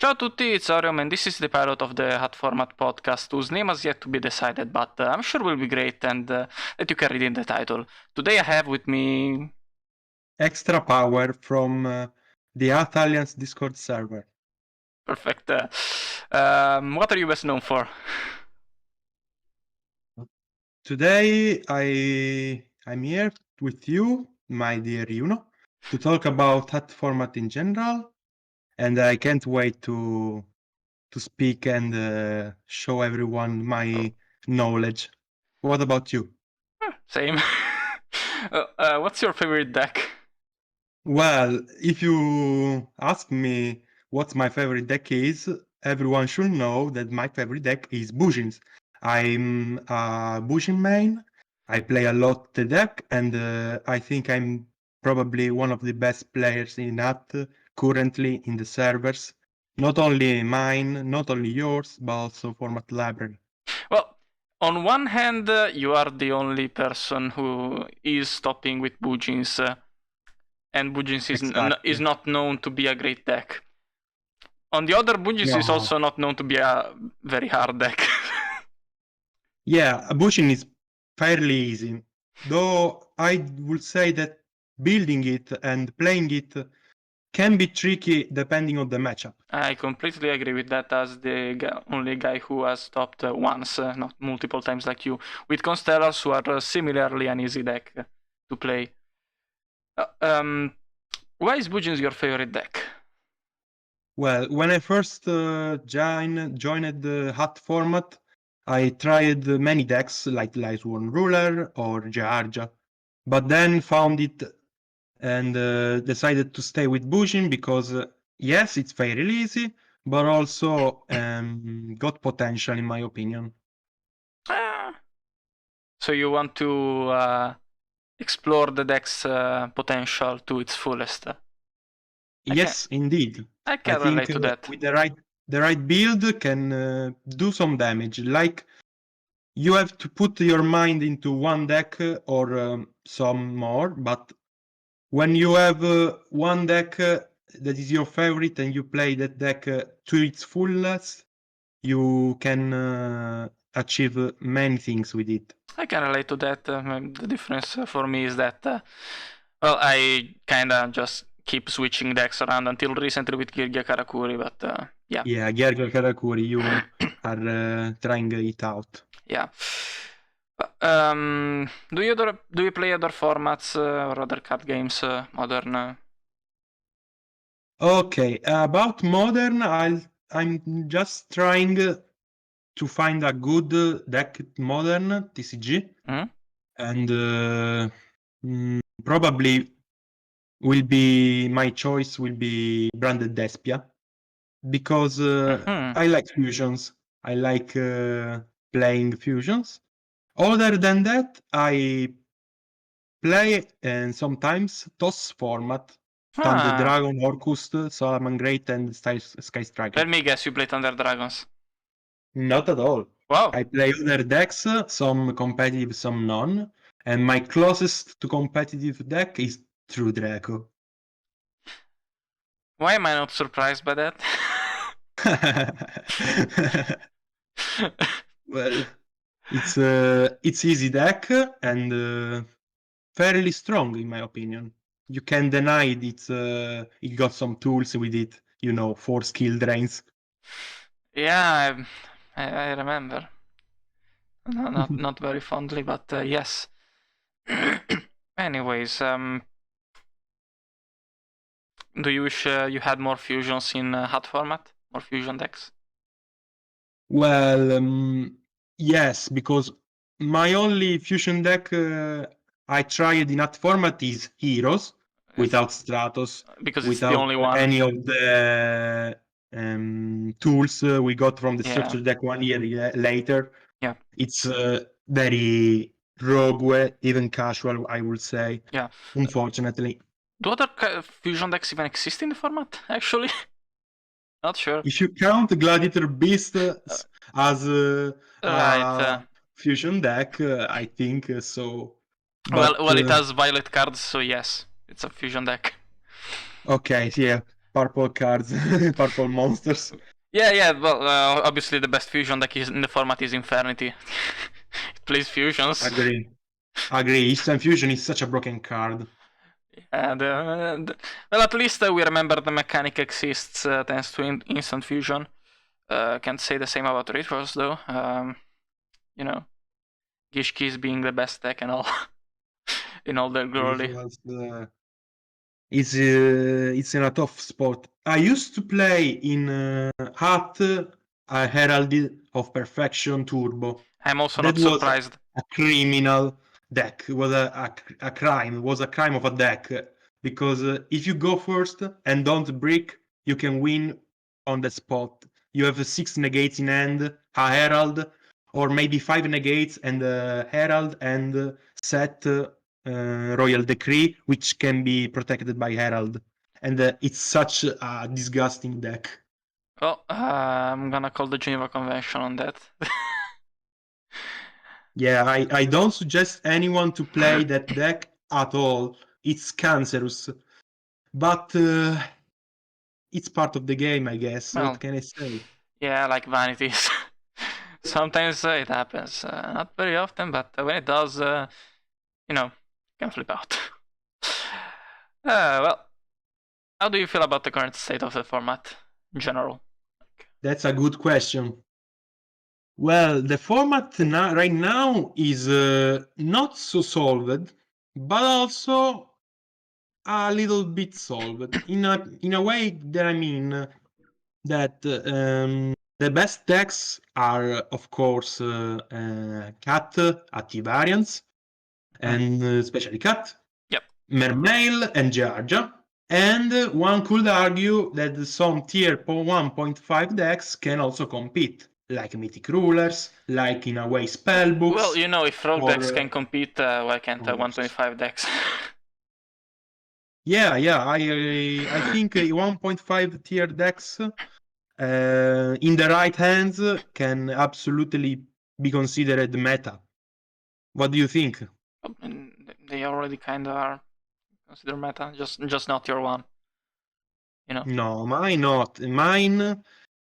Ciao a tutti, it's Orion, and this is the pilot of the Hot Format podcast, whose name has yet to be decided, but I'm sure will be great and that you can read in the title. Today I have with me... Extrapower from the Earth Alliance Discord server. Perfect. What are you best known for? Today I'm here with you, my dear Yuno, to talk about Hot Format in general, and I can't wait to speak and show everyone my knowledge. What about you? Same. What's your favorite deck? Well, if you ask me what my favorite deck is, everyone should know that my favorite deck is Bushins. I'm a Bushin main. I play a lot the deck, and I think I'm probably one of the best players in that currently in the servers. Not only mine, not only yours, but also Format Library. Well, on one hand, you are the only person who is stopping with Bujins, and Bujins is not known to be a great deck. On the other, Bujins is also not known to be a very hard deck. Yeah, Bushin is fairly easy, though I would say that building it and playing it can be tricky depending on the matchup. I completely agree with that, as the only guy who has stopped once, not multiple times like you, with Constellars, who are similarly an easy deck to play. Why is Bujins your favorite deck? Well, when I first joined the Hot format, I tried many decks like Lightworn Ruler or Georgia, but then found it and decided to stay with Bushin because yes, it's fairly easy, but also got potential in my opinion. So you want to explore the deck's potential to its fullest. Yes, indeed. I can relate to that. With the right build can do some damage. Like you have to put your mind into one deck or some more, but when you have one deck that is your favorite and you play that deck to its fullest, you can achieve many things with it. I can relate to that. The difference for me is that, well, I kinda just keep switching decks around until recently with Kirgia Karakuri, but yeah. Yeah, Gergel Karakuri, you are trying it out. Yeah. Do you play other formats or other card games, modern? Okay, about modern, I'm just trying to find a good deck modern TCG, and probably my choice will be Branded Despia because I like fusions. I like playing fusions. Other than that, I play and sometimes toss format. Thunder Dragon, Orcust, Salamangreat, and Sky Striker. Let me guess, you play Thunder Dragons. Not at all. Wow. I play other decks, some competitive, some non, and my closest to competitive deck is True Draco. Why am I not surprised by that? Well, it's easy deck and fairly strong in my opinion. You can deny it got some tools with it, 4 skill drains. Yeah, I remember. Not very fondly, but yes. Anyways, do you wish you had more fusions in hot format? More fusion decks? Well, yes, because my only fusion deck I tried in that format is Heroes, without Stratos, because it's without the only one. any of the tools we got from the structure deck 1 year later. Yeah. It's very rogue, even casual, I would say. Yeah. Unfortunately. Do other fusion decks even exist in the format, actually? Not sure. If you count Gladiator Beast as a fusion deck, I think so. But, well, it has violet cards, so yes, it's a fusion deck. Okay, yeah. purple cards, purple monsters. Yeah. Well, obviously the best fusion deck is in the format is Infernity. It plays fusions. Agree. Agree. Instant Fusion is such a broken card. Well, at least we remember the mechanic exists thanks to instant fusion. Can't say the same about rituals though. You know, Gishkis being the best deck and all in all their glory. Rituals, it's in a tough spot. I used to play in Hat Herald of Perfection Turbo. I'm also That not was surprised. a criminal deck. It was a crime. It was a crime of a deck because if you go first and don't brick, you can win on the spot. You have 6 negates in hand, a Herald, or maybe 5 negates and a Herald and set Royal Decree, which can be protected by Herald. And it's such a disgusting deck. Well, I'm gonna call the Geneva Convention on that. Yeah, I don't suggest anyone to play that deck at all. It's cancerous. But it's part of the game, I guess. Well, What can I say? yeah, like vanities. Sometimes it happens. Not very often, but when it does, you know, can flip out. Well, how do you feel about the current state of the format in general? That's a good question. Well, the format right now is not so solved, but also a little bit solved. In a way that I mean that the best decks are, of course, Cat, active variants, and especially Cat, Yep. Mermail, and Georgia. And one could argue that some tier 1.5 decks can also compete, like Mythic Rulers, like in a way Spellbooks. Well, you know, if rogue decks can compete, why can't Course. 125 decks? Yeah, I think 1.5 tier decks in the right hands can absolutely be considered meta. What do you think? They already kind of are considered meta, just not your one. You know. No, mine not. Mine,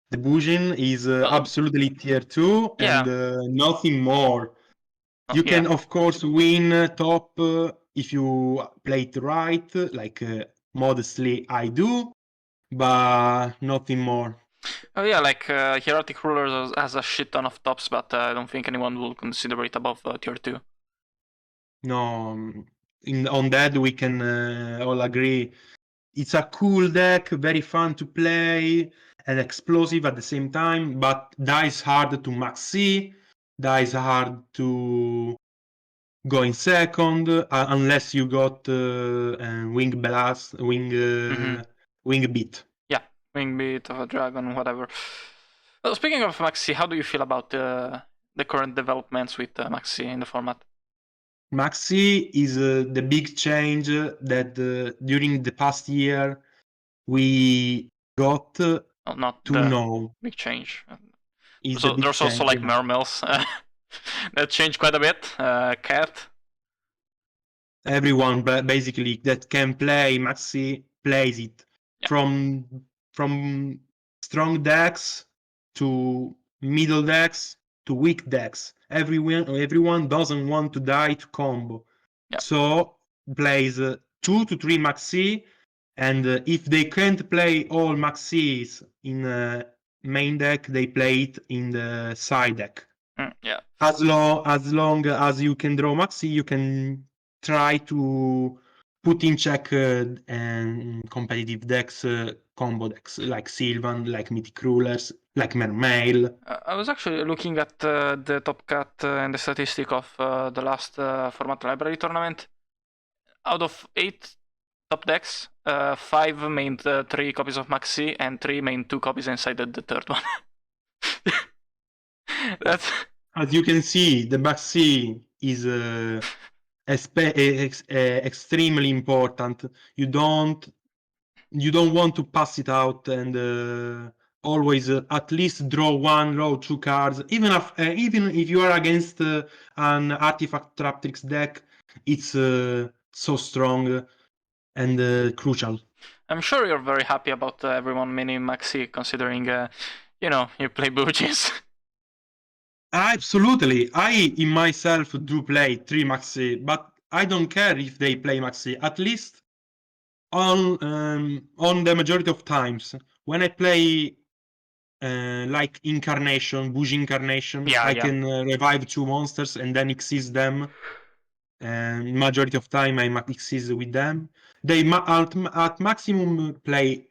the Bujin is Well, absolutely tier 2 and yeah. nothing more. You Yeah. can, of course, win top if you play it right, like modestly I do, but nothing more. Oh yeah, like Heretic Rulers has a shit ton of tops, but I don't think anyone will consider it above tier 2. No, on that we can all agree. It's a cool deck, very fun to play, and explosive at the same time, but dies hard to max C, dies hard to go in second, unless you got wing blast, wing beat. Yeah, wing beat of a dragon, whatever. Well, speaking of Maxi, how do you feel about the current developments with Maxi in the format? Maxi is the big change that during the past year we got to Not the know. big change. Is the So big there's also change. like Mermels that changed quite a bit. Cat. Everyone basically that can play Maxi plays it. Yeah. From strong decks to middle decks to weak decks. Everyone doesn't want to die to combo. Yeah. So plays 2 to 3 Maxi, and if they can't play all Maxis in main deck, they play it in the side deck. Yeah. As long as you can draw Maxi, you can try to put in check and competitive decks, combo decks like Sylvan, like Mythic Rulers, like Mermail. I was actually looking at the top cut and the statistic of the last format library tournament. Out of 8 top decks, 5 mained 3 copies of Maxi and 3 mained 2 copies inside the third one. That's As you can see, the Maxi is extremely important. You don't want to pass it out and always at least draw 2 cards. Even if you are against an Artifact Traptrix deck, it's so strong and crucial. I'm sure you're very happy about everyone mining Maxi, considering, you play Bujins. Absolutely. I in myself do play 3 Maxi, but I don't care if they play Maxi. At least on the majority of times when I play like Incarnation, Bougie Incarnation, Yeah, I yeah. can revive 2 monsters and then exist them. And majority of time I exist with them. They at maximum play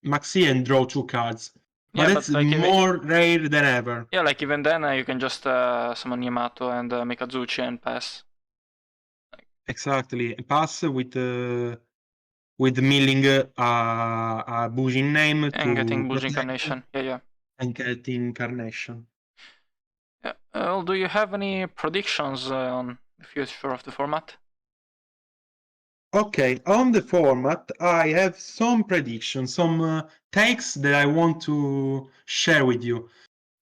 Maxi and draw 2 cards, but Yeah, it's but like more rare than ever. yeah, like even then you can just summon Yamato and Mikazuchi and pass. Exactly. Pass with milling a Bougie name And to getting Bujin protect Incarnation. Yeah, yeah. and get Incarnation. Yeah. Well, do you have any predictions on the future of the format? Okay, on the format, I have some predictions, some takes that I want to share with you.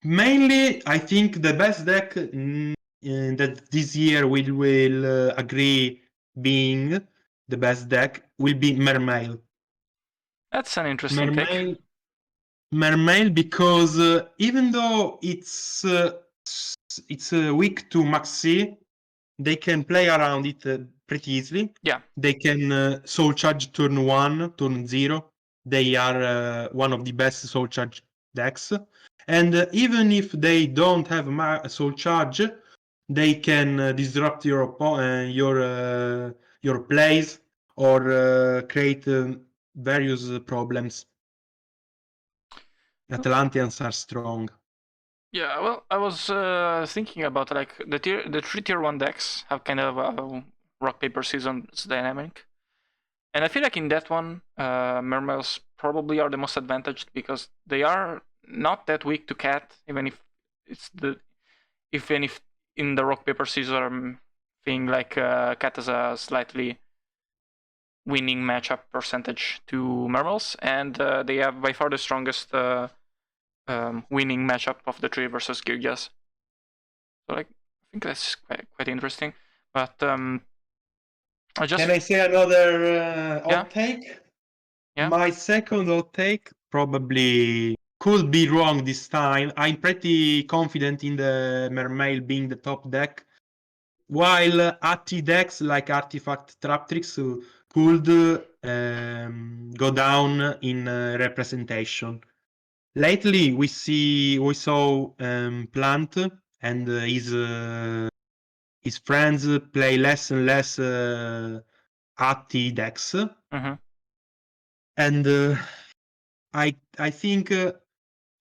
Mainly, I think the best deck that this year we will agree being the best deck will be Mermail. That's an interesting take. Mermail, Mermail, because even though it's weak to Maxi, they can play around it pretty easily. Yeah. They can soul charge turn 1, turn 0. They are one of the best soul charge decks. And even if they don't have soul charge, they can disrupt your plays or create various problems. Atlanteans are strong. Yeah, well, I was thinking about like the 3 tier 1 decks have kind of a rock paper scissors dynamic, and I feel like in that one, Mermails probably are the most advantaged because they are not that weak to Cat, it's the even if in the rock paper scissors thing, like Cat has a slightly winning matchup percentage to Mermails, and they have by far the strongest winning matchup of the 3 versus Gilgas. So like, I think that's quite interesting. But I just Can I say another yeah, hot take? yeah. My second hot take probably could be wrong this time. I'm pretty confident in the Mermail being the top deck, while AT decks like Artifact Traptrix could go down in representation. Lately, we saw Plant and his friends play less and less AT decks, Mm-hmm. and I think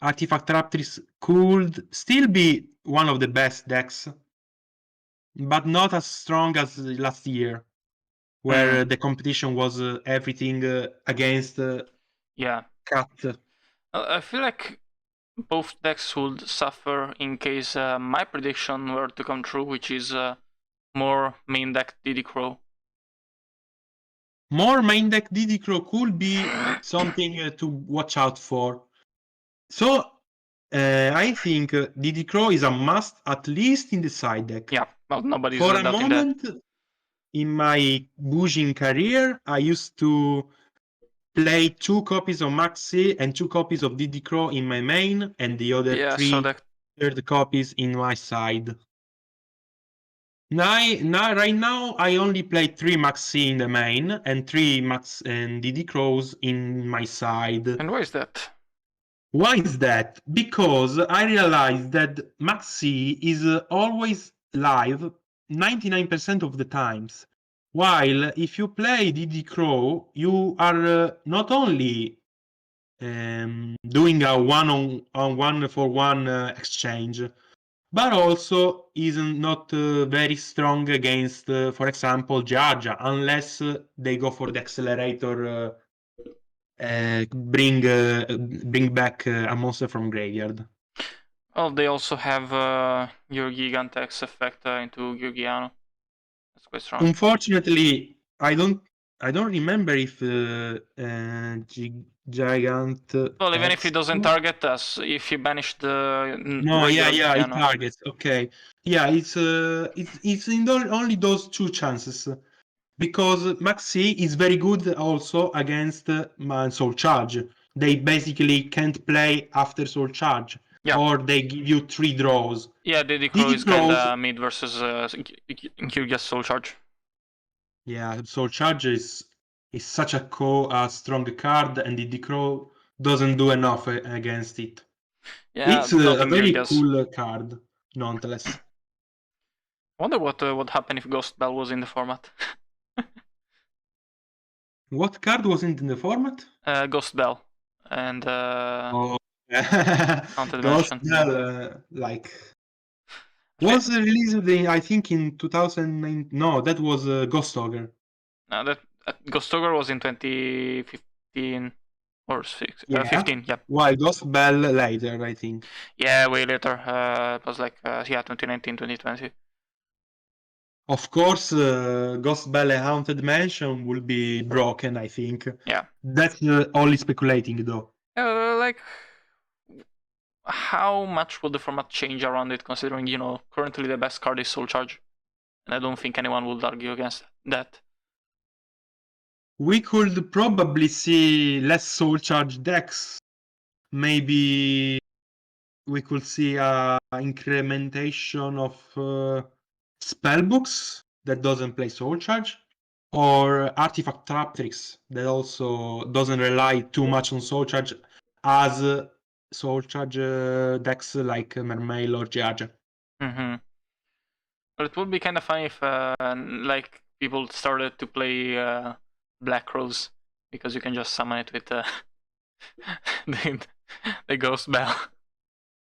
Artifact Raptors could still be one of the best decks, but not as strong as last year, where Mm, the competition was everything against yeah. Cat. I feel like both decks would suffer in case my prediction were to come true, which is more main deck DD Crow. More main deck DD Crow could be something to watch out for. So I think DD Crow is a must, at least in the side deck. Yeah, well, nobody's For a doubting that. moment in my bouging career, I used to play 2 copies of Maxi and 2 copies of DD Crow in my main, and the other Yeah, so 3 that third copies in my side. Right now, I only play 3 Maxi in the main and 3 Max and DD Crows in my side. and why is that? Why is that? Because I realized that Maxi is always live 99% of the times. While if you play DD Crow, you are not only doing a one for one exchange, but also is not very strong against, for example, Jaja, unless they go for the accelerator, bring back a monster from graveyard. Well, they also have your Gigantex effect into Giugiano. That's quite strong. Unfortunately, I don't remember if Gigant Well, even if X. it doesn't target us, if you banish the No, regular yeah, it Giugiano. targets. Okay, yeah, it's in only those 2 chances. because Maxi is very good also against Soul Charge. They basically can't play after Soul Charge, Yeah. or they give you 3 draws. Yeah, Diddy Crow Diddy is Crows, kinda mid versus Kyrgyz Soul Charge. yeah, Soul Charge is such a strong card, and Diddy Crow doesn't do enough against it. Yeah, It's not a in very Kyrgyz. cool card, nonetheless. I wonder what would happen if Ghost Bell was in the format. What card was in the format? Ghost Bell and Oh, Haunted Ghost Mansion. Bell, was released I think in 2009. No, that was Ghost Ogre. That Ghost Ogre was in 2015 or Yeah. 15. Yeah, While Ghost Bell later, I think. yeah, way later. It was like yeah, 2019, 2020. Of course, Ghost Bell and Haunted Mansion will be broken, I think. Yeah. That's only speculating, though. Like, how much would the format change around it, considering, currently the best card is Soul Charge? And I don't think anyone would argue against that. We could probably see less Soul Charge decks. Maybe we could see a incrementation of spellbooks that doesn't play Soul Charge, or Artifact Traptrix that also doesn't rely too much on Soul Charge as Soul Charge decks like Mermail or Giaja. Mm-hmm. But it would be kind of funny if, like, people started to play Black Rose, because you can just summon it with the Ghost Bell.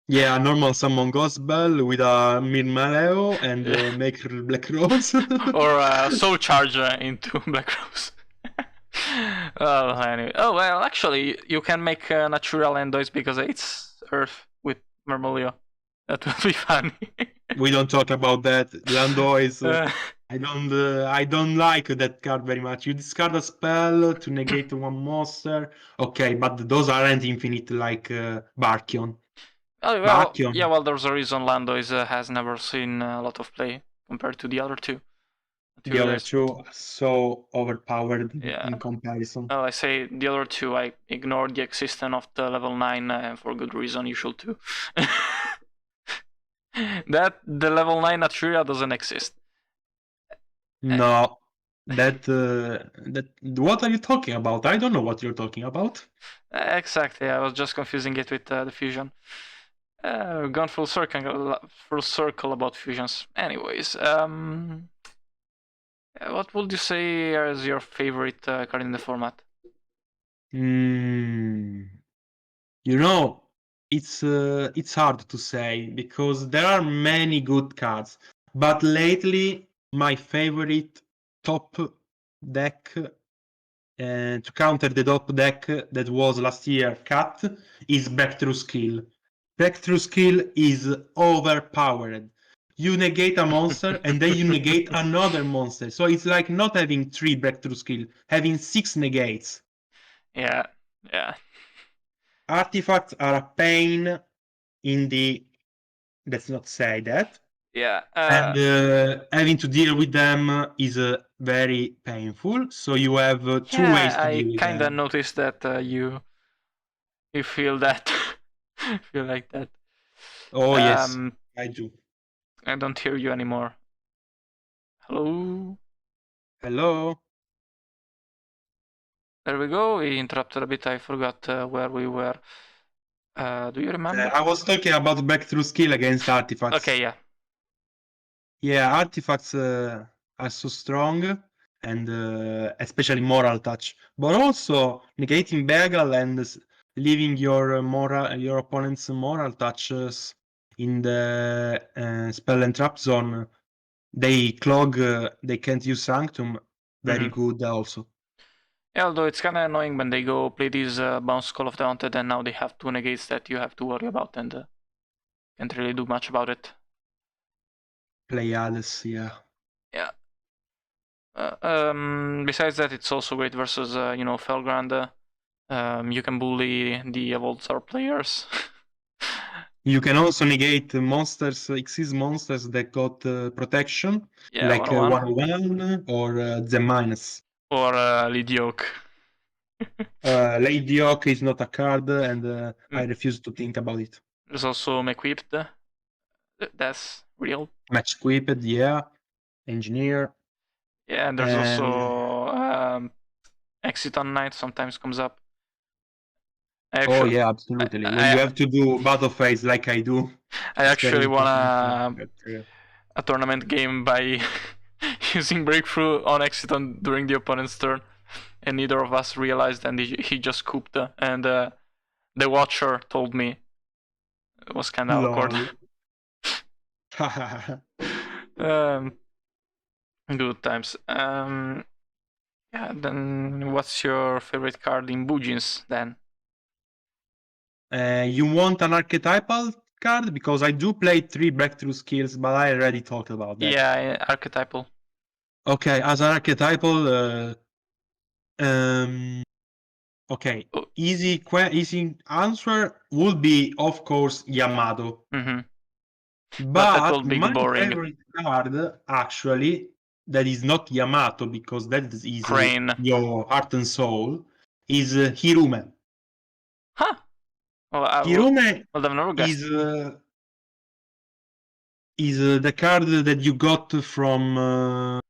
Yeah, normal summon Ghost Bell with a Mirmaleo and make Black Rose. Or Soul Charger into Black Rose. Oh, anyway. Oh, well, actually, you can make natural endoids because it's Earth with Mermolio. That would be funny. We don't talk about that. Landois. Uh, I don't like that card very much. You discard a spell to negate one monster. Okay, but those aren't infinite like Barkion. oh, well, Barkion, yeah, well, there's a reason Landois has never seen a lot of play compared to the other two. the other Guys. two, are so overpowered Yeah. in comparison. Well, I say the other two, I ignored the existence of the level 9 for good reason. You should too. That the level 9 Naturia doesn't exist. No, that. What are you talking about? I don't know what you're talking about. Exactly, I was just confusing it with the fusion. Gone full circle about fusions. Anyways, what would you say is your favorite card in the format? You know, it's hard to say because there are many good cards, but lately my favorite top deck to counter the top deck that was last year cut is Breakthrough Skill. Breakthrough Skill is overpowered. You negate a monster and then you negate another monster. So it's like not having 3 Breakthrough Skill, having 6 negates. Yeah, yeah. Artifacts are a pain in the. Let's not say that. Yeah. And having to deal with them is very painful. So you have 2 ways Yeah, to I deal with kinda them. noticed that you feel that feel like that. Oh yes, I do. I don't hear you anymore. Hello. Hello. There we go. We interrupted a bit. I forgot where we were. Do you remember? I was talking about Breakthrough Skill against artifacts. Okay, yeah. Yeah, artifacts are so strong, and especially Moral Touch, but also negating Bagel and leaving your opponent's Moral Touches in the spell and trap zone. They clog. They can't use Sanctum. Very good also. Yeah, although it's kind of annoying when they go play these bounce Call of the Haunted and now they have 2 negates that you have to worry about and can't really do much about it. Pleiades, yeah. Yeah. Besides that, it's also great versus, Felgrand. You can bully the Evolzar players. You can also negate monsters, Xyz monsters that got protection, Yeah, like 101. 101 or Z minus. Or Lady Oak. Lady Oak is not a card, and I refuse to think about it. There's also Equipped. That's real. Match equipped, yeah. Engineer. Yeah, and there's also Exit on Night sometimes comes up. Oh Actually, yeah, absolutely. When you I, have to do battle phase like I do, I it's very actually won important. a tournament game by using Breakthrough on Exit on during the opponent's turn, and neither of us realized, and he just cooped, and the watcher told me. It was kind of awkward. Lol. um, Good times. Yeah. Then, what's your favorite card in Bujins? Then. You want an archetypal card? Because I do play 3 breakthrough skills, but I already talked about that. Yeah, archetypal. Okay, as an archetypal, okay, Oh. easy answer would be, of course, Yamato. Mm-hmm. But that will But be my boring. favorite card, actually, that is not Yamato, because that is Crane. your heart and soul, is Hirume. Huh? Well, Hirume I've never guessed. Is the card that you got from I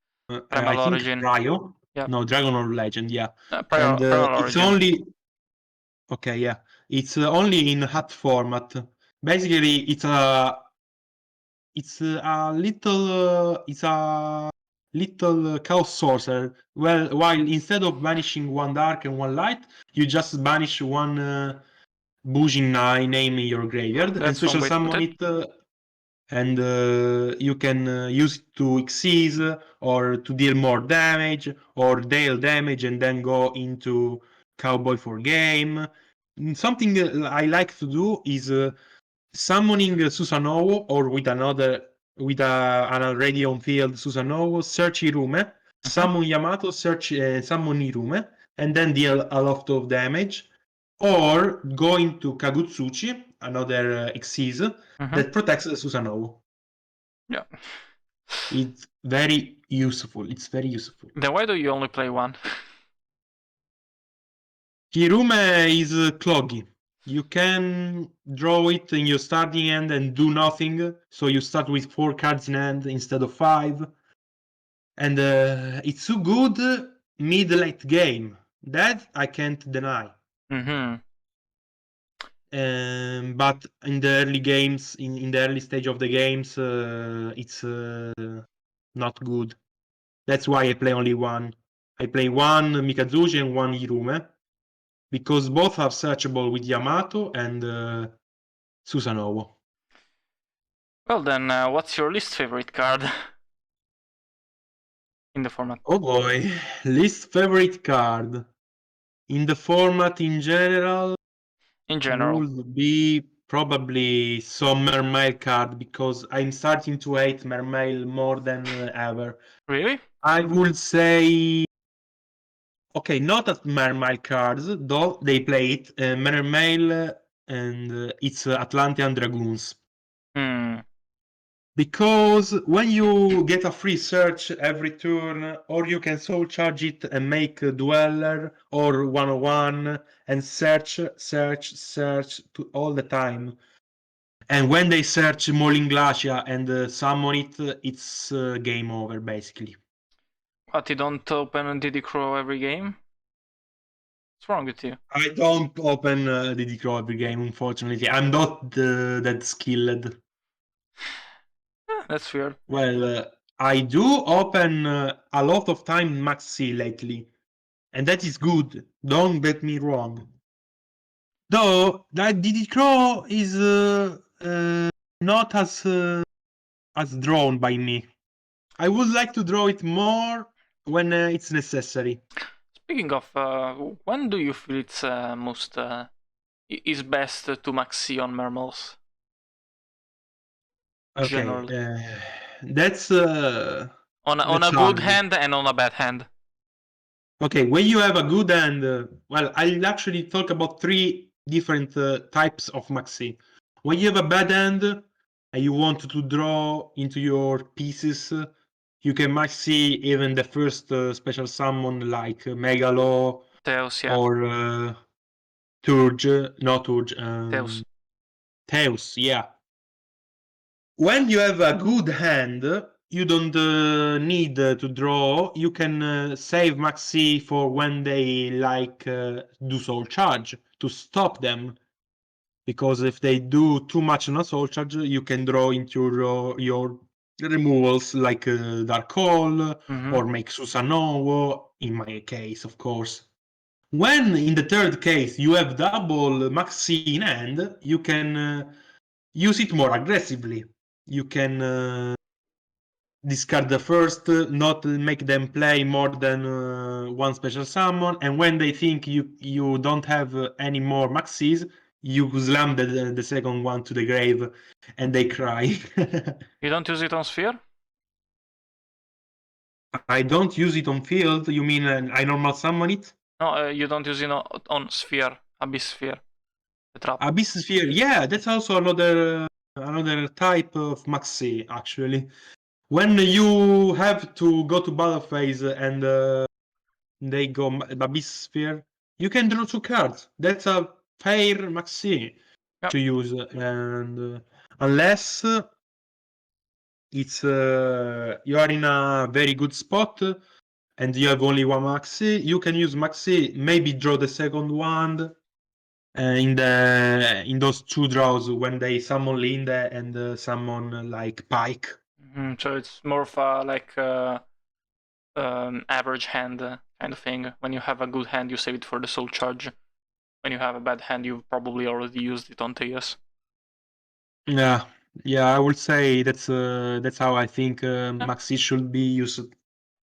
Primal think Origin. Cryo. Yeah. No, Dragon or Legend, yeah. Primal, And Primal it's Origin. only okay, yeah. It's only in HUT format. Basically, it's a little chaos sorcerer. Well, while instead of banishing one dark and one light, you just banish one Bujin name in your graveyard and That's one special way to put summon it. it. And you can use it to exceed or to deal more damage or deal damage and then go into Cowboy for game. Something I like to do is summoning Susanowo or with an already on field Susanowo, search Irume, summon Yamato, summon Irume, and then deal a lot of damage. Or go into Kagutsuchi, another Xyz, that protects Susanowo. Yeah. It's very useful. It's very useful. Then why do you only play one? Hirume is cloggy. You can draw it in your starting hand and do nothing. So you start with 4 cards in hand instead of 5. And it's so good mid-late game. That I can't deny. Mm-hmm. But in the early games, in the early stage of the games, it's not good. That's why I play only one. I play one Mikazuchi and one Hirume, because both are searchable with Yamato and Susanowo. Well then, what's your least favorite card in the format? Oh boy, least favorite card in the format in general. In general. Would be probably some Mermail card, because I'm starting to hate Mermail more than ever. Really? I would say, okay, not at Mermail cards, though they play it, Mermail and it's Atlantean Dragoons. Because when you get a free search every turn, or you can soul charge it and make a Dweller or 101 and search all the time. And when they search Molin Glacia and summon it, it's game over, basically. But you don't open Diddy Crow every game? What's wrong with you? I don't open DD Crow every game, unfortunately. I'm not that skilled. That's weird. Well, I do open a lot of time Max C lately, and that is good. Don't get me wrong. Though that DD Crow is not as drawn by me. I would like to draw it more when it's necessary. Speaking of, when do you feel it's most is best to maxi on Mermals? Okay, Generally, that's on the a good challenge. hand and on a bad hand. Okay, when you have a good hand, well, I'll actually talk about 3 different types of maxi. When you have a bad hand and you want to draw into your pieces, you can might see even the first special summon like Megalo Theos, yeah. or Turge, not Turge, Theos. Theus, yeah. When you have a good hand, you don't need to draw. You can save Maxi for when they like do soul charge to stop them. Because if they do too much on a soul charge, you can draw into your removals like Dark Hole or make Susanowo, in my case, of course. When in the third case you have double Maxi in hand, you can use it more aggressively. You can discard the first, not make them play more than one special summon, and when they think you don't have any more maxis, you slam the second one to the grave, and they cry. You don't use it on Sphere? I don't use it on field. You mean I normal summon it? No, you don't use it on Sphere, Abyss Sphere, the trap. Abyss Sphere, yeah, that's also another type of maxi actually. When you have to go to battle phase and they go Abyss Sphere, you can draw 2 cards. That's a fair maxi Yep. to use, and unless it's you are in a very good spot and you have only one maxi, you can use maxi. Maybe draw the second one in those 2 draws when they summon Linde and summon like Pike. So it's more of a like average hand kind of thing. When you have a good hand, you save it for the soul charge. When you have a bad hand, you've probably already used it on Theus. Yeah, yeah, I would say that's how I think Yeah. maxi should be used. Of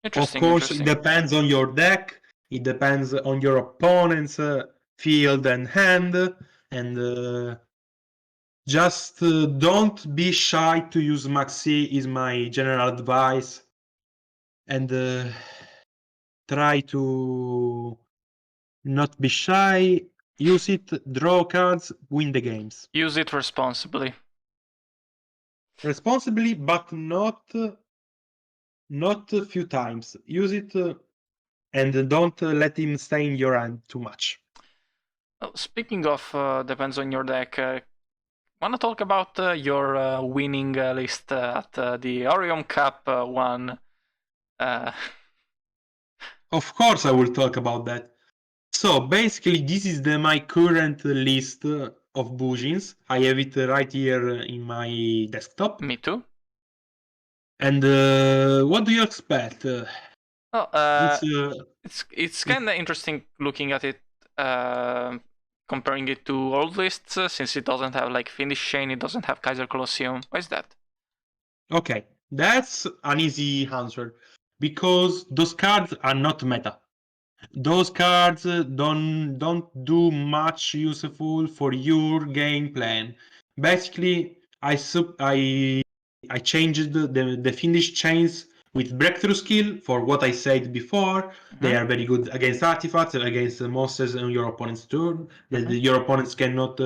Interesting, course, it interesting. depends on your deck. It depends on your opponent's field and hand, and just don't be shy to use maxi. Is my general advice, and try to not be shy. Use it, draw cards, win the games Use it responsibly. responsibly, but not a few times. Use it and don't let him stay in your hand too much. Speaking of depends on your deck, want to talk about your winning list at the Orion Cup one? Of course, I will talk about that. So basically, this is my current list of Bujins. I have it right here in my desktop. Me too. And what do you expect? Oh, It's it's kind of interesting looking at it, uh, comparing it to old lists, since it doesn't have like Finish Chain, it doesn't have Kaiser Colosseum. Why is that? okay. That's an easy answer because those cards are not meta. Those cards don't do much useful for your game plan. Basically, I changed the finish chains with breakthrough skill for what I said before. They are very good against artifacts, against monsters on your opponent's turn. Your opponents cannot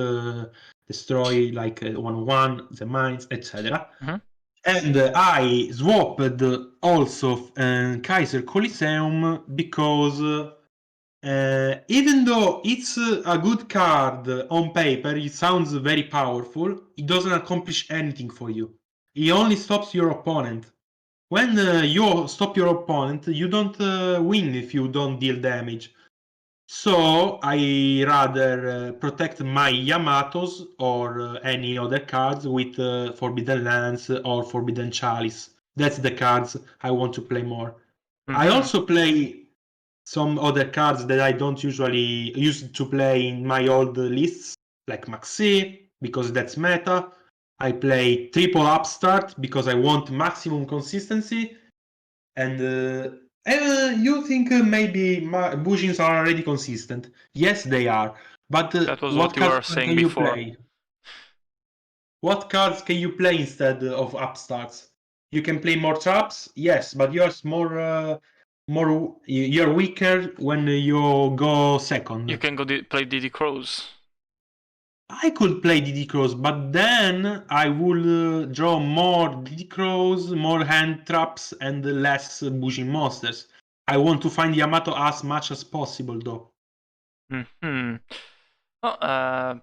destroy like 1/1, the mines, etc. And I swapped also Kaiser Coliseum because even though it's a good card on paper, it sounds very powerful, it doesn't accomplish anything for you. It only stops your opponent. When you stop your opponent, you don't win if you don't deal damage. So I rather protect my Yamatos or any other cards with Forbidden Lance or Forbidden Chalice. That's the cards I want to play more. I also play some other cards that I don't usually used to play in my old lists, like Maxi, because that's meta. I play triple upstart because I want maximum consistency. And you think maybe Bujins are already consistent? Yes, they are. But That was what what you cards were saying can you before. play? What cards can you play instead of upstarts? You can play more traps, yes, but you're you're weaker when you go You second. can go play DD Crows. I could play DD Crows, but then I would draw more DD Crows, more hand traps, and less Bujin monsters. I want to find Yamato as much as possible, though. Hmm. Well,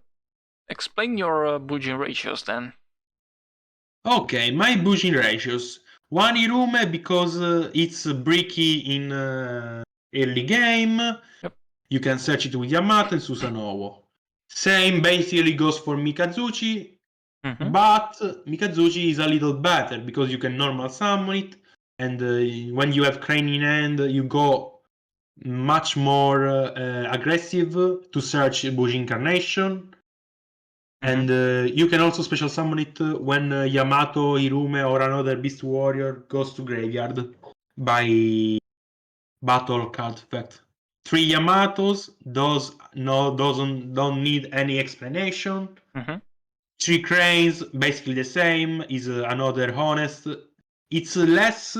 explain your Bujin ratios then. Okay, my Bujin ratios. One Irume because it's bricky in early game. Yep. You can search it with Yamato and Susanoo. Same basically goes for Mikazuchi, but Mikazuchi is a little better because you can normal summon it, and when you have Crane in hand, you go much more aggressive to search Bujin Incarnation. And you can also special summon it when Yamato, Irume, or another Beast Warrior goes to graveyard by battle card effect. 3 Yamatos, those don't need any explanation. 3 Cranes, basically the same, is another Honest. It's less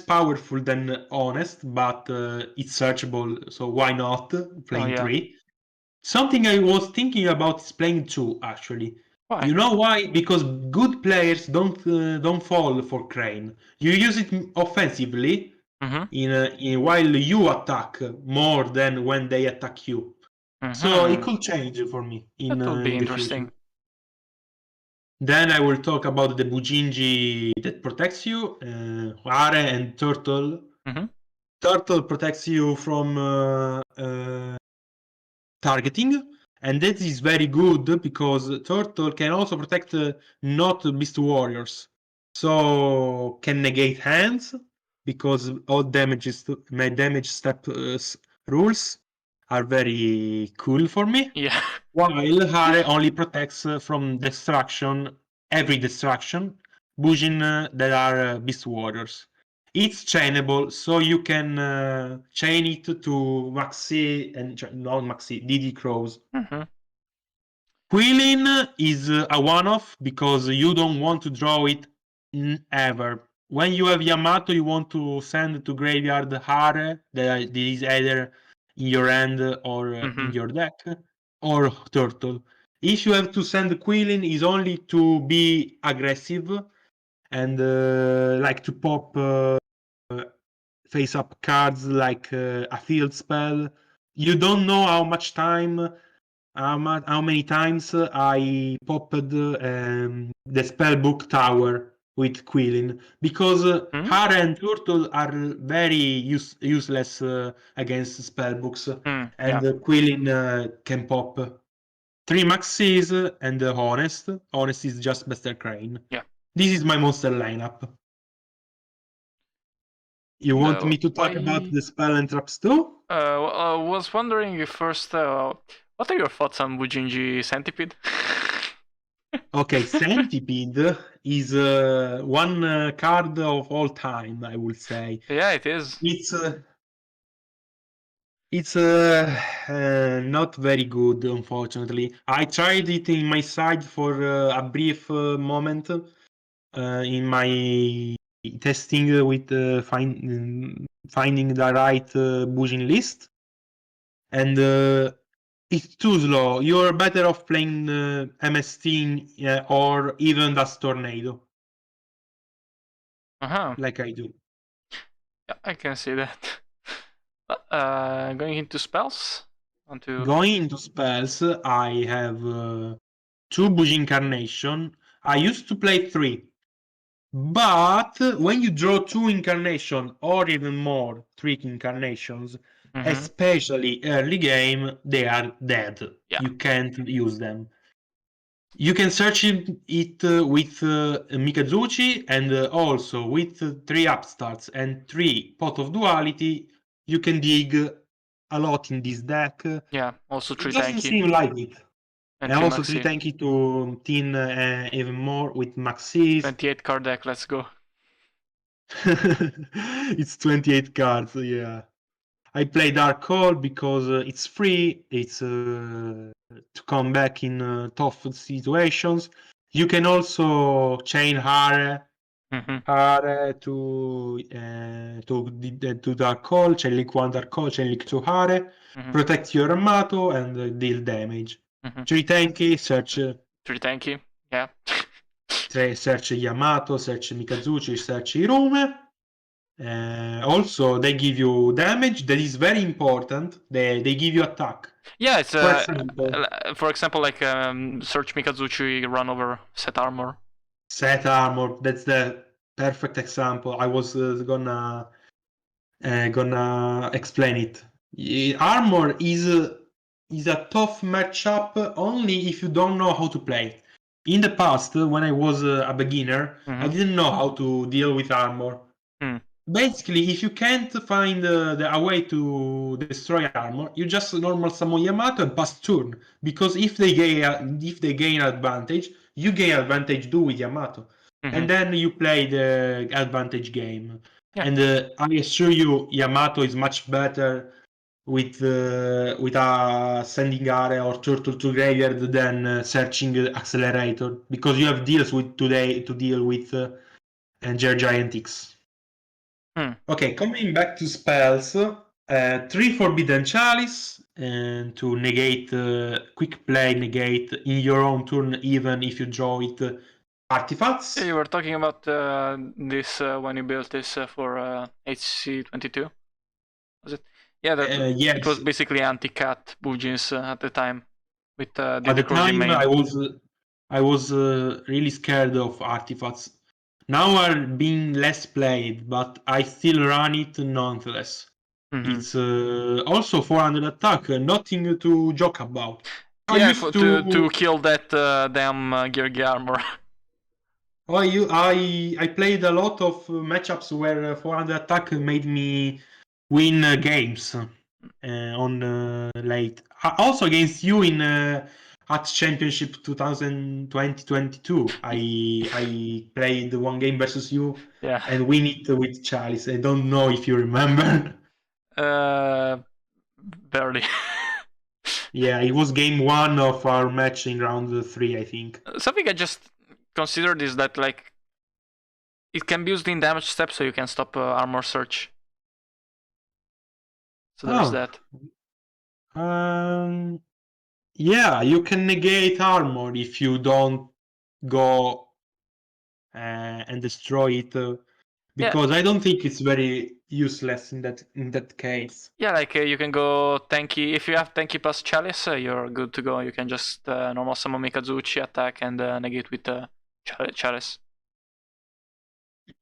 powerful than Honest, but it's searchable, so why not playing 3? Something I was thinking about is playing 2, actually. Why? You know why? Because good players don't fall for Crane. You use it offensively while you attack more than when they attack you. So it could change for me That would be in the interesting. future. Then I will talk about the Bujinji that protects you, Are and Turtle. Turtle protects you from targeting, and that is very good because Turtle can also protect not Beast Warriors, so can negate hands because all damages my damage step rules are very cool for me. Yeah. While Hare only protects from destruction, every destruction, Bujin that are Beast Warriors. It's chainable, so you can chain it to Maxi and not Maxi, DD Crows. Quillin is a one-off because you don't want to draw it ever. When you have Yamato, you want to send to graveyard Hare that is either in your hand or in your deck, or Turtle. If you have to send Quillin, is only to be aggressive and like to pop face-up cards like a field spell. You don't know how much time how many times I popped the spellbook tower with Quillin because Hara and Turtle are very useless against spellbooks, and Quillin can pop 3 Maxis and Honest. Honest is just Bester Crane. Yeah. This is my monster lineup. You want me to talk about the spell and traps too? I was wondering first, what are your thoughts on Bujinji Centipede? Okay, Centipede is one card of all time, I would say. Yeah, it is. It's not very good, unfortunately. I tried it in my side for a brief moment in my testing with finding the right Bujin list, and it's too slow. You're better off playing MST or even Dust Tornado. Like I do. Yeah, I can see that. Going into spells? Going into spells, I have 2 Bujin Incarnation. I used to play 3. But when you draw 2 Incarnation or even more 3 Incarnations, especially early game, they are dead. Yeah. You can't use them. You can search it with Mikazuchi and also with 3 upstarts and 3 Pot of Duality. You can dig a lot in this deck. Yeah, also 3 It doesn't tanky. seem like it. And also 3 Maxi. tanky to thin even more with Maxis. 28 card deck, let's go. It's 28 cards, yeah. I play Dark Hole because it's free. It's to come back in tough situations. You can also chain Hare to Dark Hole, chain link 1 Dark Hole, chain link 2 Hare, protect your Amato and deal damage. Mm-hmm. 3 tanky, search 3 tanky, yeah. 3 search Yamato, search Mikazuchi, search Hirume. Also, they give you damage. That is very important. They give you attack. Yeah, it's For example, like search Mikazuchi, run over set armor. Set armor. That's the perfect example. I was gonna explain it. Armor is a tough matchup only if you don't know how to play. In the past, when I was a beginner, I didn't know how to deal with armor. Basically, if you can't find a way to destroy armor, you just normal summon Yamato and pass turn. Because if they gain advantage, you gain advantage too with Yamato, and then you play the advantage game. Yeah. And I assure you, Yamato is much better with a sending area or turtle to graveyard than searching accelerator, because you have deals with today to deal with Giantix. Okay, coming back to spells, 3 Forbidden Chalice, and to negate, quick play negate in your own turn, even if you draw it artifacts. Yeah, you were talking about this when you built this for HC22, was it? Yeah, Yes. it was basically anti-cat Bujins at the time with At the Didakrozi time, main. I was really scared of artifacts. Now are being less played, but I still run it nonetheless. It's also 400 attack, nothing to joke about. I Yeah, used to kill that damn Geargi armor. I played a lot of matchups where 400 attack made me win games on late. Also against you in at Championship 2020-22. I played one game versus you Yeah. and win it with Chalice. I don't know if you remember. Barely. Yeah, it was game 1 of our match in round 3, I think. Something I just considered is that like it can be used in damage step, so you can stop armor search. So there's that. Yeah, you can negate armor if you don't go and destroy it, because I don't think it's very useless in that case. Yeah, like you can go tanky. If you have tanky plus chalice, you're good to go. You can just normal summon Mikazuchi, attack, and negate with chalice.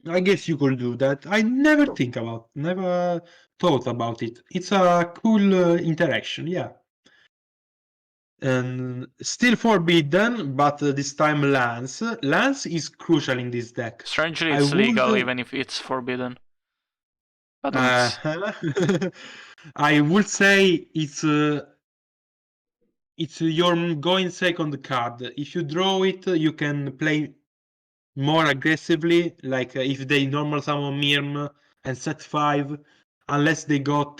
I guess you could do that. I never thought about it. It's a cool interaction, yeah. And still forbidden, but this time Lance. Lance is crucial in this deck. Strangely, it's legal even if it's forbidden. But I would say it's your going second card. If you draw it, you can play more aggressively. Like if they normal summon Mirm and set 5, unless they got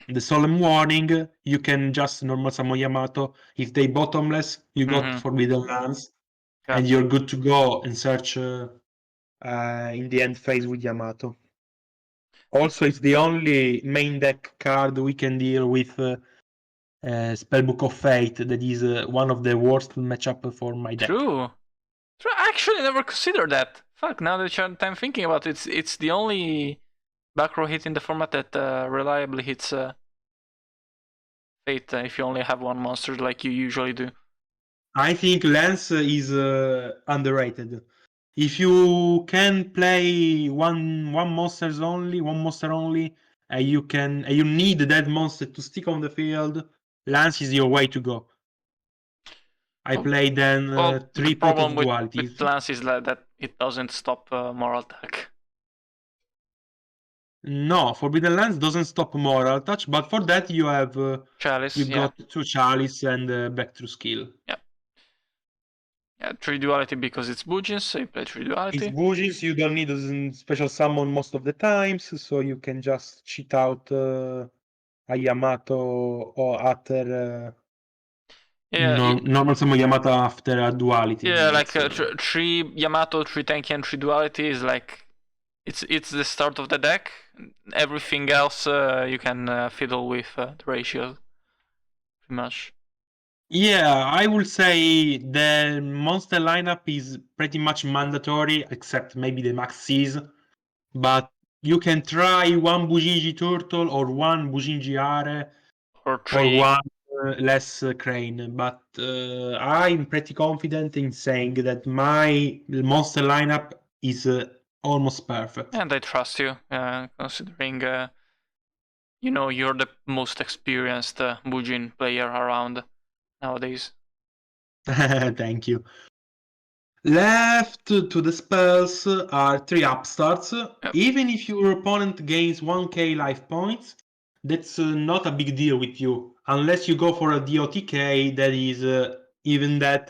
the Solemn Warning, you can just normal summon Yamato. If they bottomless, you got Forbidden Lance, and you're good to go and search in the end phase with Yamato. Also, it's the only main deck card we can deal with Spellbook of Fate. That is one of the worst matchup for my deck. True. I actually never considered that. Fuck, now that I'm thinking about it, it's the only back row hit in the format that reliably hits Fate if you only have one monster like you usually do. I think Lance is underrated. If you can play one monster only, you need that monster to stick on the field, Lance is your way to go. I played then 3 Pot of Dualities. With Lance is that it doesn't stop Moral Attack. No, Forbidden Lance doesn't stop Moral Touch, but for that you have Chalice. You got 2 Chalice and back through skill. Yeah. Yeah, 3 duality because it's Bujins, so you play 3 duality. It's Bujins, you don't need a special summon most of the times, so you can just cheat out a Yamato or after normal summon Yamato after a duality. Yeah, like 3 Yamato, 3 tanky, and 3 duality is like it's the start of the deck. Everything else you can fiddle with the ratios, pretty much. Yeah, I will say the monster lineup is pretty much mandatory, except maybe the Maxis. But you can try one Bujiji Turtle or one Bujiji Are or or three. one less Crane. But I'm pretty confident in saying that my monster lineup is almost perfect. And I trust you, considering you're the most experienced Bujin player around nowadays. Thank you. Left to the spells are 3 upstarts. Yep. Even if your opponent gains 1k life points, that's not a big deal with you. Unless you go for a DOTK, that is even that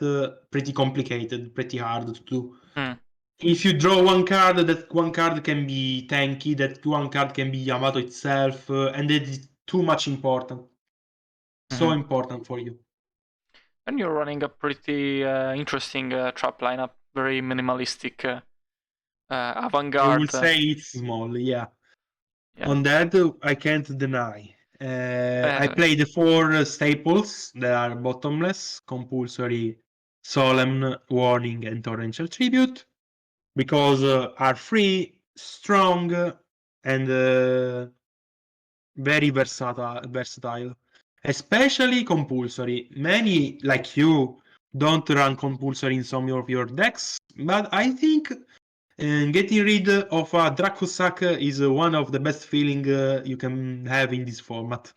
pretty complicated, pretty hard to do. Hmm. If you draw one card, that one card can be tanky, that one card can be Yamato itself, and that is too much important. So Mm-hmm. important for you. And you're running a pretty interesting trap lineup, very minimalistic, I will avant-garde. say it's small, yeah. Yeah. On that, I can't deny. I Uh, play the 4 staples that are bottomless, compulsory, solemn, warning, and torrential tribute because are free, strong, and very versatile. Especially compulsory. Many, like you, don't run compulsory in some of your decks, but I think getting rid of a Dracosack is one of the best feeling you can have in this format.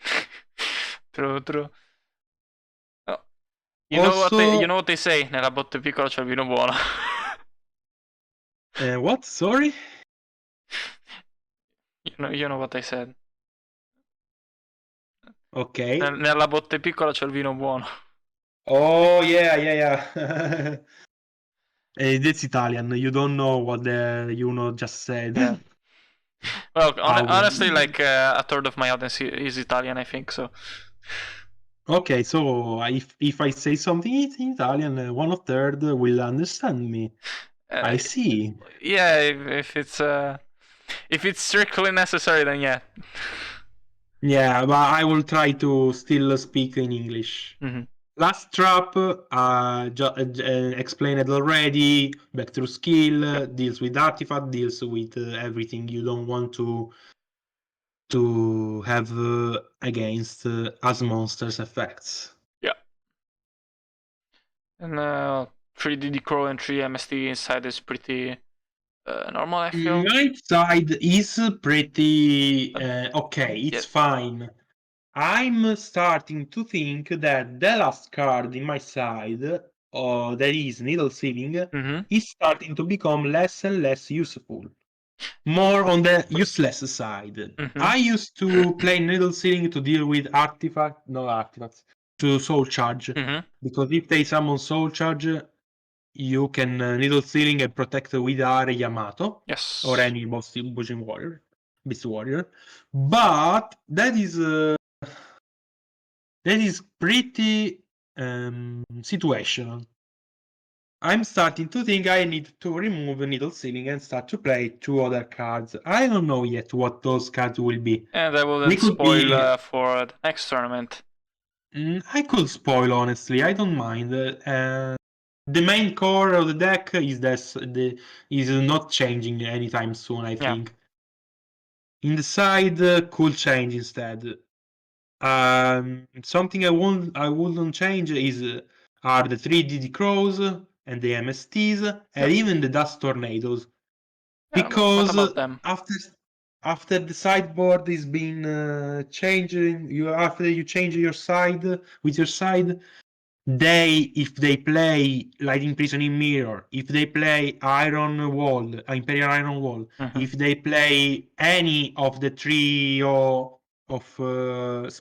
true, true. Oh, you Also, know what they say, nella botte piccola c'è il vino buono. what? Sorry? You know what I said. Okay. Nella botte piccola c'è il vino buono. Oh, yeah, yeah, yeah. That's Italian. You don't know what the just said. Yeah. Well, Our... honestly, like a third of my audience is Italian, I think. So. Okay, so if I say something in Italian, one of third will understand me. Uh, I see. yeah, if it's strictly necessary, then yeah. Yeah, but I will try to still speak in English. Mm-hmm. Last trap, explained already. Back through skill, Yep. deals with artifact, deals with everything you don't want to have against as monsters effects. Yeah. And 3D Crow and 3 MST inside is pretty normal, I feel. My side is pretty But okay. yeah. It's fine. I'm starting to think that the last card in my side, that is Needle Sealing, Mm-hmm. is starting to become less and less useful. More on the useless side. Mm-hmm. I used to play Needle Sealing to deal with artifacts, to Soul Charge. Mm-hmm. Because if they summon Soul Charge, you can Needle Sealing and protect with Are Yamato or Yes. any Bujin Warrior, Beast Warrior. But that is pretty situational. I'm starting to think I need to remove Needle Sealing and start to play 2 other cards. I don't know yet what those cards will be. And I They wouldn't could spoil be. for the next tournament. I could spoil honestly. I don't mind. The main core of the deck is not changing anytime soon. I Yeah. think. In the side, could change instead. Something I wouldn't change is are the 3D crows and the MSTs and Yep. even the dust tornadoes Yeah. What because about them? after the sideboard is being changing, you after you change your side with your side, if they play Lighting Prisoning Mirror, if they play Iron Wall, Imperial Iron Wall, Mm-hmm. if they play any of the trio of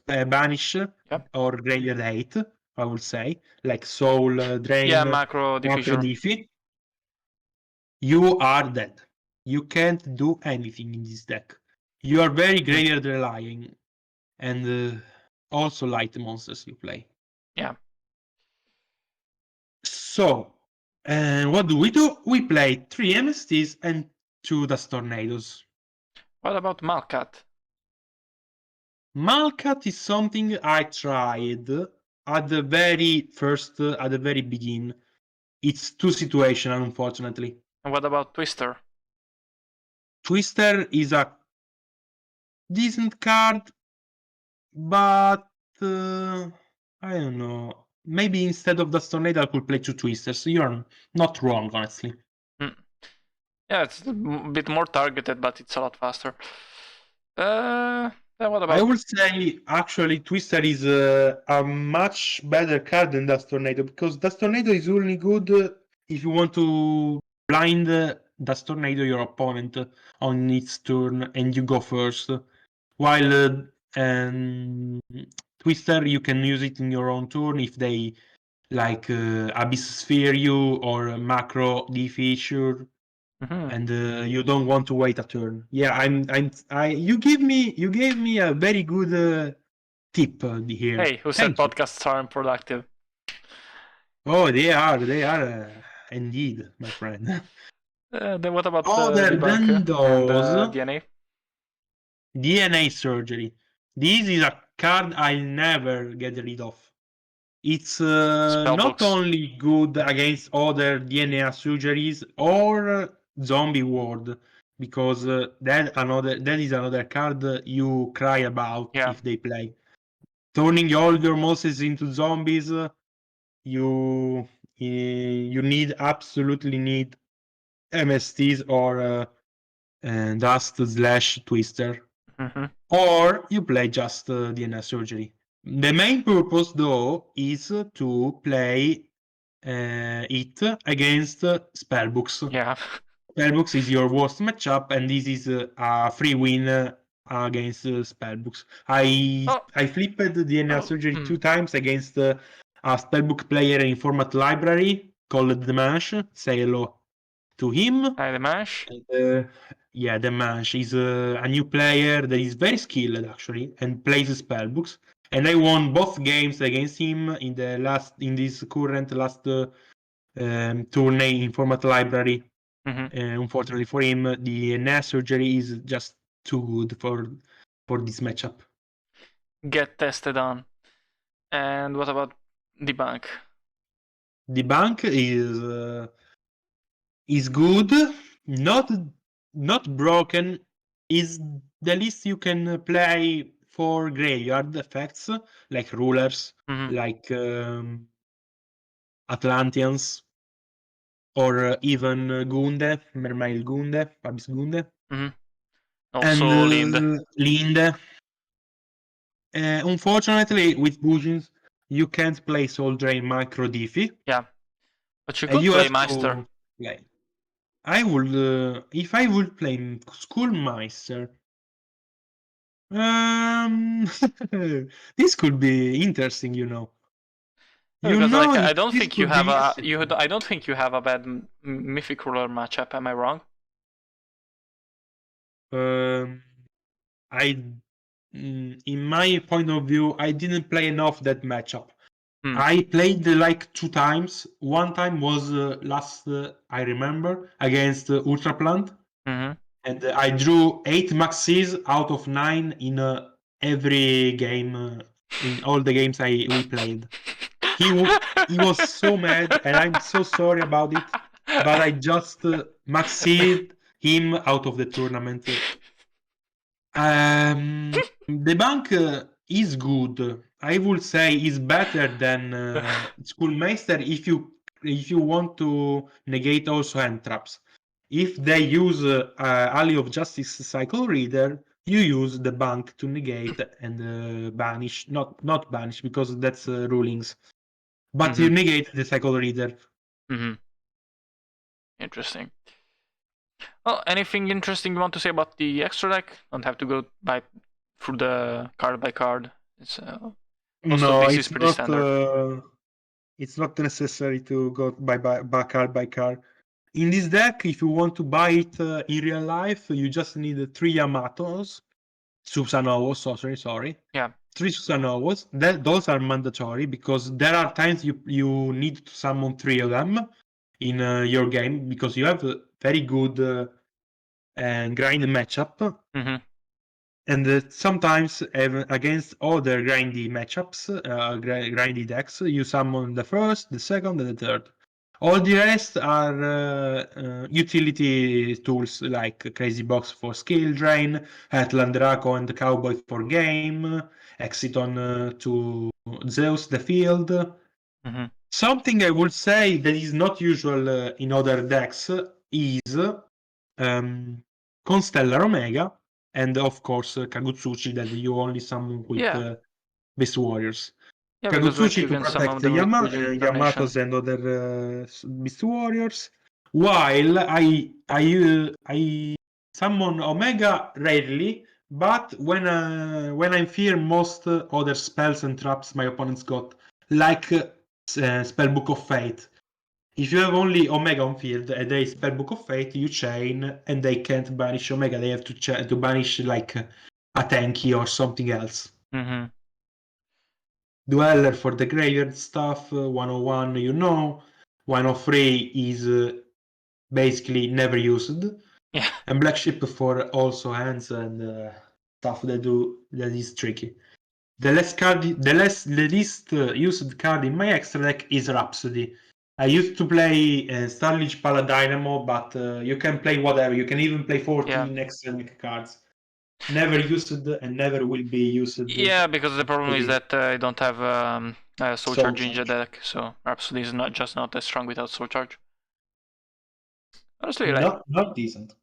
Banish Yep. or Graveyard Hate, I would say, like Soul Yeah. Drain, Macro Macro diffuser. Diffy, you are dead. You can't do anything in this deck. You are very Mm. Graveyard relying, and also light monsters you play. Yeah. So, and what do? We play 3 MSTs and 2 Dust Tornadoes. What about Malkat? Malkat is something I tried. at the very first, at the very beginning. It's too situational, unfortunately. And what about Twister? Twister is a decent card, but I don't know. Maybe instead of Dust Tornado, I could play 2 Twisters. You're not wrong, honestly. Mm. Yeah, it's a bit more targeted, but it's a lot faster. Then what I about? would say actually Twister is a much better card than Dust Tornado, because Dust Tornado is only good if you want to blind Dust Tornado your opponent on its turn and you go first. While Twister, you can use it in your own turn if they like Abyss Sphere you or Macro D-Feature. Mm-hmm. And you don't want to wait a turn. Yeah, you gave me a very good tip here. Hey, who said Thank you. podcasts are unproductive? Oh, they are indeed, my friend. Then what about Other debunk than and those, DNA? DNA surgery. This is a card I'll never get rid of. It's not Spellbooks. only good against other DNA surgeries or zombie ward, because that is another card you cry about Yeah. if they play. Turning all your monsters into zombies, you need absolutely need MSTs or Dust slash Twister, Mm-hmm. or you play just DNA surgery. The main purpose, though, is to play it against Spellbooks. Yeah. Spellbooks is your worst matchup, and this is a free win against Spellbooks. Oh. I flipped the DNA Oh. surgery 2 times against a Spellbook player in format library called the Manch. Say hello to him. Hi, the mash. And, yeah, the Manch is a new player that is very skilled actually and plays Spellbooks. And I won both games against him in this current last tourney in format library. Mm-hmm. Unfortunately for him, the NAS surgery is just too good for this matchup. Get tested on. And what about debunk? Debunk is good, not not broken. Is the least you can play for graveyard effects like rulers, Mm-hmm. like Atlanteans, or even Gunde, Mermail Gunde, Abyss Gunde, Mm-hmm. and Also Lind. Linde. Unfortunately, with Bujins, you can't play Soul Drain Micro Diffie, Yeah. But you and could you play have Master. to play. I would, if I would play Schoolmeister, um, this could be interesting, you know. You Because know, like I don't this think you could have be a interesting. I don't think you have a bad mythic ruler matchup. Am I wrong? Um, I, in my point of view, I didn't play enough that matchup. Hmm. I played like 2 times. One time was last, I remember, against Ultraplant, Mm-hmm. and I drew 8 maxes out of 9 in every game, in all the games we played. He was so mad, and I'm so sorry about it. But I just maxed him out of the tournament. The bank is good. I would say is better than Schoolmeister if you want to negate also hand traps. If they use Alley of Justice Cycle Reader, you use the bank to negate and banish. Not banish because that's rulings, but Mm-hmm. you negate the Cycle Reader. Mm-hmm. Interesting. Well, anything interesting you want to say about the extra deck? Don't have to go by through the card by card. It's most of No, this is pretty standard. it's not necessary to go by card by card. In this deck, if you want to buy it in real life, you just need 3 Yamatos, Susanovos, sorry. Yeah. 3 Susanovos. Those are mandatory because there are times you need to summon 3 of them in your game because you have a very good and grind matchup. Mm-hmm. And sometimes against other grindy matchups, grindy decks, you summon the first, the second, and the third. All the rest are utility tools like Crazy Box for skill drain, Heartland Draco and Cowboy for game, Exiton to Zeus the field. Mm-hmm. Something I would say that is not usual in other decks is Constellar Omega, and of course Kagutsuchi that you only summon with Yeah. Beast Warriors. Yeah, because like Kagutsuchi you to can protect summon them with Bujin Incarnation. Yamatos and other Beast Warriors, while I summon Omega rarely, but when I fear most other spells and traps my opponents got, like Spellbook of Fate. If you have only Omega on field and they Spellbook of Fate, you chain and they can't banish Omega. They have to banish like a tanky or something else. Mm-hmm. Dweller for the graveyard stuff, 101 you know, 103 is basically never used, Yeah. and Black Ship for also hands and stuff that is tricky. The least used card in my extra deck is Rhapsody. I used to play Starlich Paladynamo, but you can play whatever. You can even play Yeah. 14 extra deck cards. Never used and never will be used Yeah, because the problem is again. that I don't have Soul Soul Charge in the Charge. deck, so Rhapsody is not as strong without Soul Charge. Honestly, Not decent.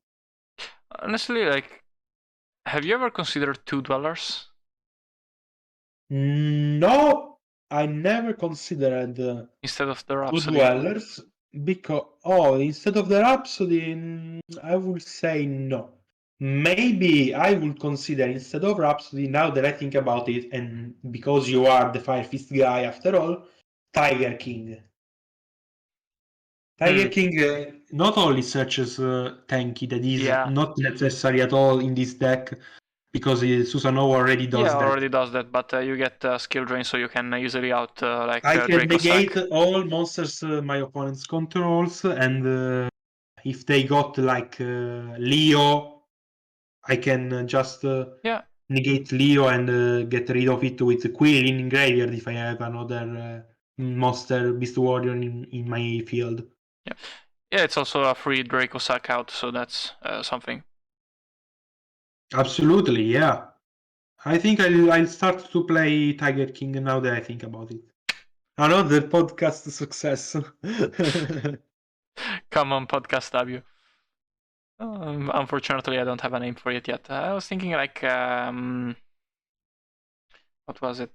like, have you ever considered two dwellers No, I never considered instead of the two Rhapsody? dwellers because instead of the Rhapsody, I would say no. Maybe I would consider instead of Rhapsody, now that I think about it, and because you are the Fire Fist guy after all, Tiger King. Tiger Hmm. King not only searches tanky, that is Yeah. not necessary at all in this deck, because Susanoo already Yeah, does that. already does that, but you get skill drain, so you can easily out I can Draco negate Sack. all monsters my opponents controls, and if they got like Leo, I can just Yeah. negate Leo and get rid of it with Quilling in graveyard if I have another monster Beast Warrior in my field. Yeah. Yeah, it's also a free Draco Sack out, so that's something. Absolutely, yeah. I think I'll start to play Tiger King now that I think about it. Another podcast success. Come on, Podcast W. Unfortunately, I don't have a name for it yet. I was thinking like, what was it?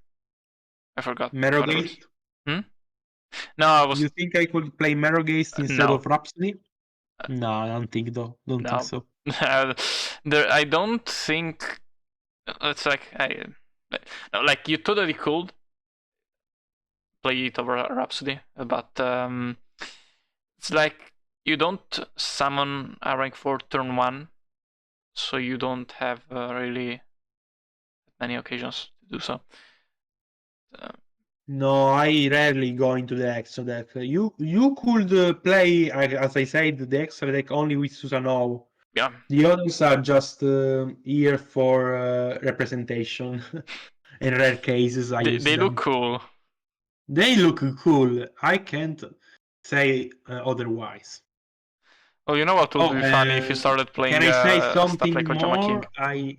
I forgot. Whatever. Merrogate. Hmm? No, I was You think I could play Merrogate instead no, of Rhapsody? No, I don't think though. Don't think no. so. There, I don't think it's like no, like you totally could play it over Rhapsody, but it's like you don't summon a rank 4 turn 1, so you don't have really many occasions to do so. No, I rarely go into the extra deck. You could play, as I said, the extra deck only with Susanoo. Yeah, The others are just here for representation. In rare cases, I use they look them. cool. They look cool. I can't say otherwise. Well, you know what would Oh, be funny if you started can playing I say stuff something like Ojama King. more?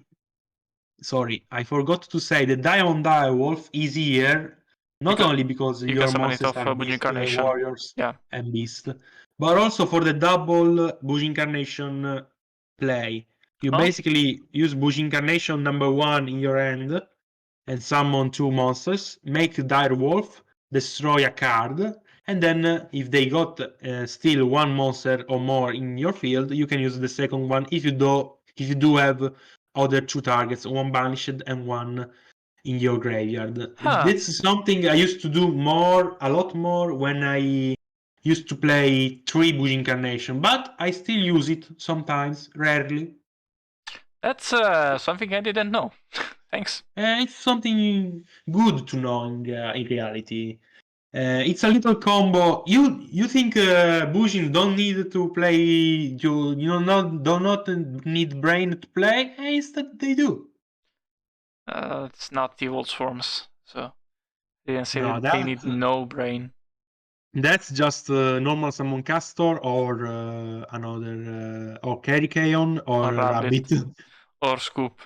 Sorry, I forgot to say the Diamond Direwolf is here not Because only because you can your summon it monsters off are Bujin Beast Incarnation. Warriors Yeah. and Beast, but also for the double Bush Incarnation play. You Huh? basically use Bush Incarnation number 1 in your hand and summon 2 monsters, make Direwolf, destroy a card, and then if they got still 1 monster or more in your field, you can use the second one if you do have other 2 targets, 1 banished and 1 in your graveyard. Huh. This is something I used to do a lot more when I used to play 3 Bush Incarnation, but I still use it sometimes, rarely. That's something I didn't know. Thanks. It's something good to know in reality. It's a little combo. You think Bujin don't need to play? You do not need brain to play? Instead, they do. It's not evil swarms, so they didn't say No, that they need no brain. That's just normal summon castor or another or Kerikaon or Rabbit. rabbit. Or Scoop.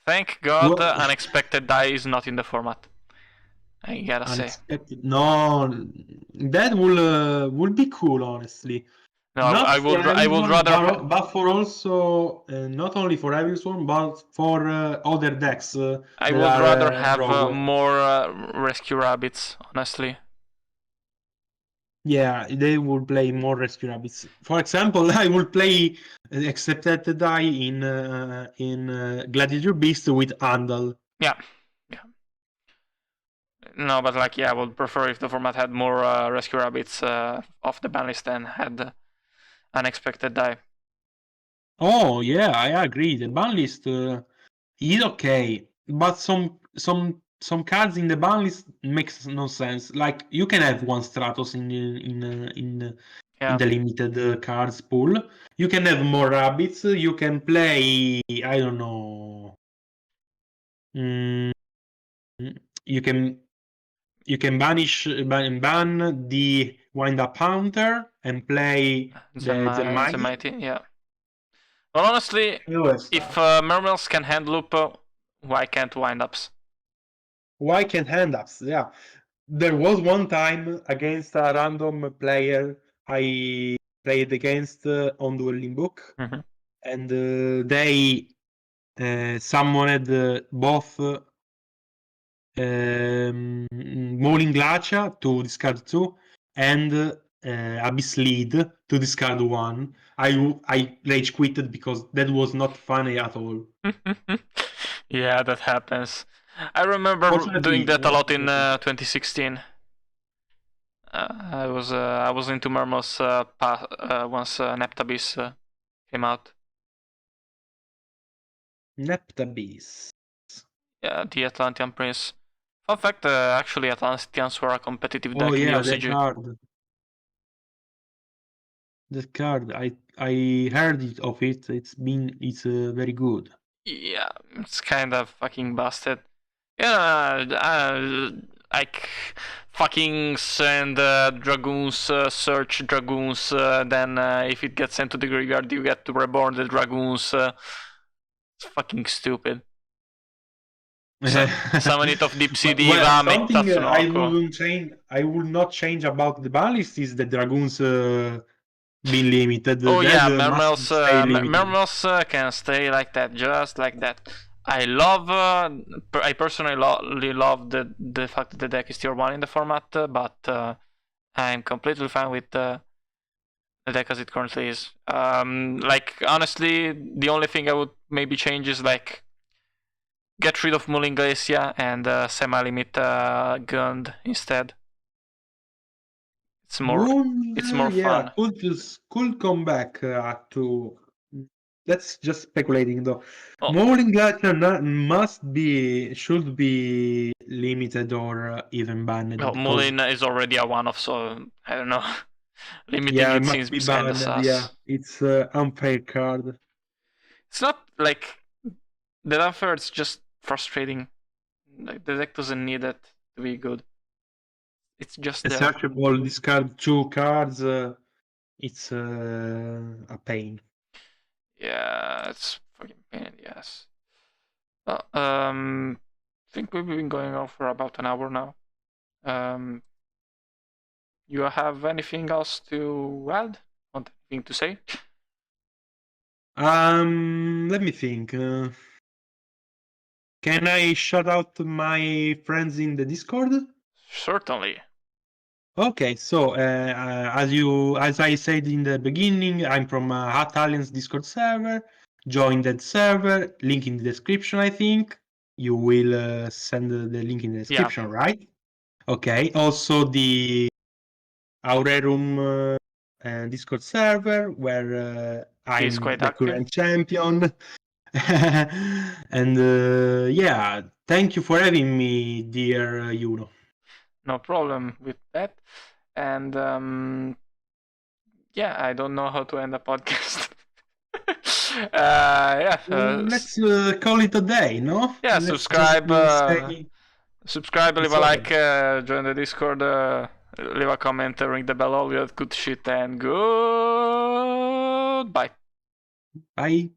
Thank God What Unexpected Die is not in the format. I gotta say. unexpected? No, that will be cool, honestly. No, Not for I would everyone, rather but for also not only for everyone, but for other decks I that would are rather have rogue. more rescue rabbits, honestly. Yeah, they will play more rescue rabbits. For example, I will play Accepted Die in Gladiator Beast with Andal. Yeah. Yeah. No, but like, yeah, I would prefer if the format had more rescue rabbits off the ban list and had Unexpected Die. Oh yeah, I agree. The ban list is okay, but some cards in the ban list makes no sense. Like you can have one Stratos in Yeah. the limited cards pool. You can have more rabbits. You can play. I don't know. Mm, you can banish ban the wind up hunter and play the The mighty. mighty, yeah. Well, honestly, if Mermels can hand loop, why can't windups? Why can't hand ups? Yeah. There was one time against a random player I played against on Dueling Book, Mm-hmm. and they summoned both Mauling Glacia to discard 2 and Abyss Lead to discard 1. I rage quitted because that was not funny at all. Yeah, that happens. I remember doing that a lot in Fortunately. 2016. I was into Mermos once Neptabis came out. Neptabis. Yeah, the Atlantean Prince. Fun fact, actually Atlanteans were a competitive Oh deck in the yeah, that OCG. card. That card. I heard it of it. It's very good. Yeah, it's kind of fucking busted. Yeah, like fucking send dragoons, search dragoons. Then if it gets sent to the graveyard, you get to reborn the dragoons. It's fucking stupid. Summon it of Deep Sea Well, Diva, make something I Tatsunoko. wouldn't change. I would not change about the ballast is the dragoons being limited. Oh That yeah, must stay limited. Mermels can stay like that, just like that. I personally love the fact that the deck is tier 1 in the format, but I'm completely fine with the deck as it currently is. Like, honestly, the only thing I would maybe change is, like, get rid of Mulinglesia and semi-limit Gund instead. It's more, Moon, it's more yeah, fun. could come back to. That's just speculating though. Oh, Mauling Glacier should be limited or even banned well, because Mulin is already a one-off, so I don't know. Limiting yeah, it it must be seems kinda banned. Yeah, sus. it's unfair card. It's not like that unfair, it's just frustrating. Like, the deck doesn't need it to be good. It's just A there. searchable discard 2 cards. It's a pain. Yeah, it's fucking pain in the ass. Well, I think we've been going on for about an hour now. Um, you have anything else to add? Want anything to say? Let me think. Can I shout out my friends in the Discord? Certainly. Okay, so as I said in the beginning, I'm from Hot Aliens Discord server. Join that server. Link in the description. I think you will send the link in the Yeah. description, right? Okay. Also the Aurerum Discord server where He's I'm quite the active. current champion. And yeah, thank you for having me, dear Juno. No problem with that. And yeah, I don't know how to end a podcast. Yeah. Let's call it a day, no? Yeah. Let's just Subscribe. say Subscribe. Leave it's a over. like. Join the Discord. Leave a comment. Ring the bell. All that good shit. And goodbye. Bye.